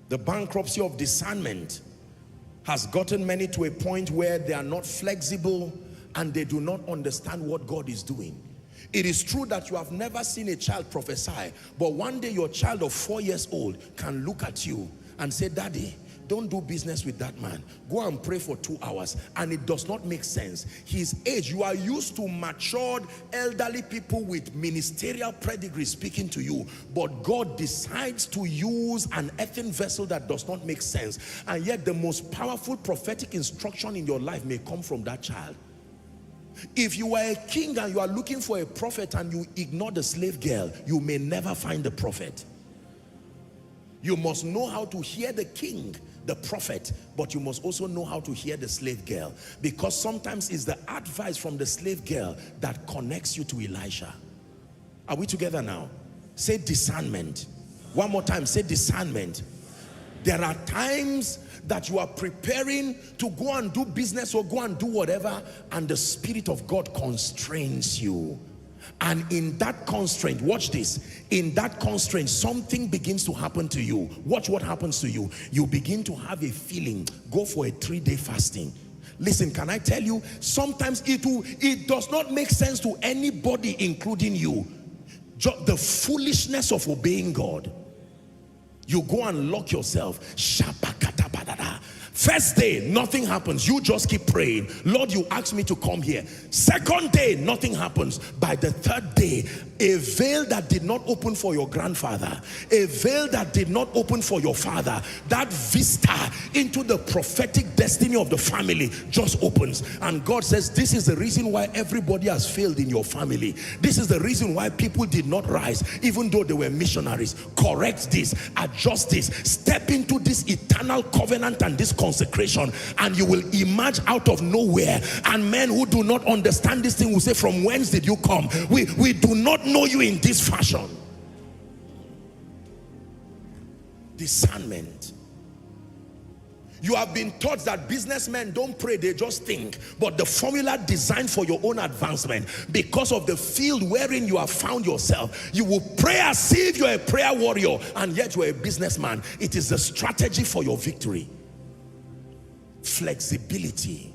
The bankruptcy of discernment has gotten many to a point where they are not flexible and they do not understand what God is doing. It is true that you have never seen a child prophesy, but one day your child of 4 years old can look at you and say, "Daddy, don't do business with that man. Go and pray for 2 hours." And it does not make sense. His age, you are used to matured elderly people with ministerial pedigree speaking to you, but God decides to use an earthen vessel that does not make sense. And yet the most powerful prophetic instruction in your life may come from that child. If you are a king and you are looking for a prophet and you ignore the slave girl, you may never find the prophet. You must know how to hear the king, the prophet, but you must also know how to hear the slave girl, because sometimes it's the advice from the slave girl that connects you to Elisha. Are we together now? Say discernment. One more time, say discernment. There are times that you are preparing to go and do business or go and do whatever, and the Spirit of God constrains you. And in that constraint, watch this, in that constraint, something begins to happen to you. Watch what happens to you. You begin to have a feeling, go for a 3-day fasting. Listen, can I tell you, sometimes it does not make sense to anybody, including you. Just the foolishness of obeying God. You go and lock yourself. First day, nothing happens. You just keep praying. Lord, you asked me to come here. Second day, nothing happens. By the third day, a veil that did not open for your grandfather, a veil that did not open for your father, that vista into the prophetic destiny of the family just opens. And God says, this is the reason why everybody has failed in your family. This is the reason why people did not rise, even though they were missionaries. Correct this, adjust this, step into this eternal covenant and this consecration, and you will emerge out of nowhere. And men who do not understand this thing will say, from whence did you come? We do not know you in this fashion. Discernment. You have been taught that businessmen don't pray, they just think. But the formula designed for your own advancement, because of the field wherein you have found yourself, you will pray as if you're a prayer warrior, and yet you're a businessman. It is the strategy for your victory. Flexibility,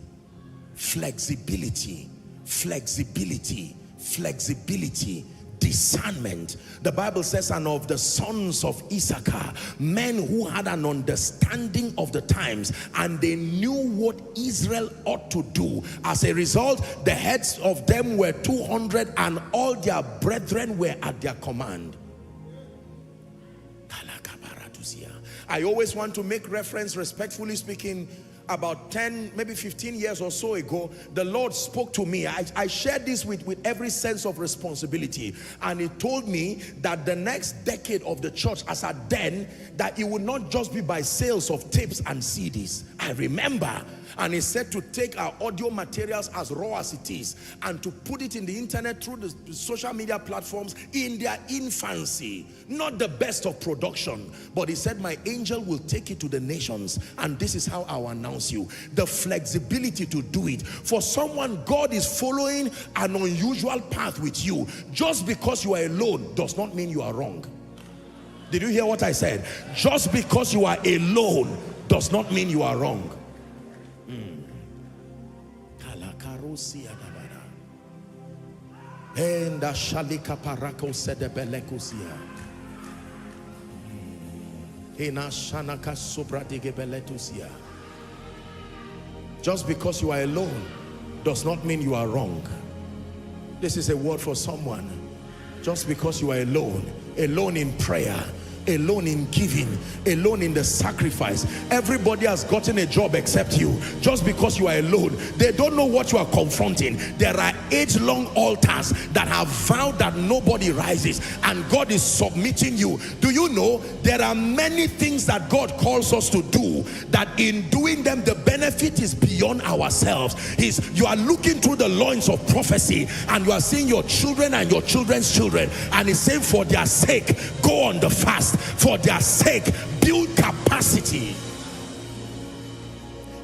flexibility, flexibility, flexibility, discernment. The Bible says, and of the sons of Issachar, men who had an understanding of the times, and they knew what Israel ought to do. As a result, the heads of them were 200, and all their brethren were at their command. I always want to make reference, respectfully speaking, about 10, maybe 15 years or so ago, the Lord spoke to me. I shared this with every sense of responsibility, and He told me that the next decade of the church, as at then, that it would not just be by sales of tapes and CDs. I remember. And He said to take our audio materials as raw as it is, and to put it in the internet through the social media platforms in their infancy. Not the best of production, but He said, my angel will take it to the nations, and this is how I'll announce you. The flexibility to do it. For someone, God is following an unusual path with you. Just because you are alone does not mean you are wrong. Did you hear what I said? Just because you are alone does not mean you are wrong. Just because you are alone does not mean you are wrong. This is a word for someone. Just because you are alone, alone in prayer, alone in giving, alone in the sacrifice. Everybody has gotten a job except you. Just because you are alone, they don't know what you are confronting. There are age-long altars that have vowed that nobody rises, and God is submitting you. Do you know there are many things that God calls us to do, that in doing them the benefit is beyond ourselves? You are looking through the loins of prophecy, and you are seeing your children and your children's children, and He's saying, for their sake, go on the fast. For their sake, build capacity.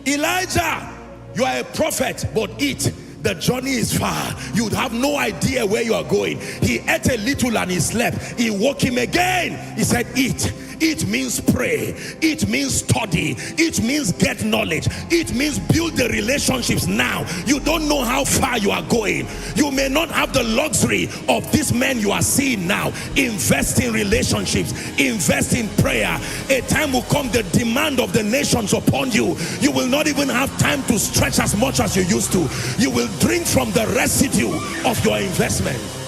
Elijah, you are a prophet, but eat. The journey is far. You'd have no idea where you are going. He ate a little and he slept. He woke him again. He said, eat. It means pray. It means study. It means get knowledge. It means build the relationships now. You don't know how far you are going. You may not have the luxury of these men you are seeing now. Invest in relationships. Invest in prayer. A time will come, the demand of the nations upon you. You will not even have time to stretch as much as you used to. You will drink from the residue of your investment.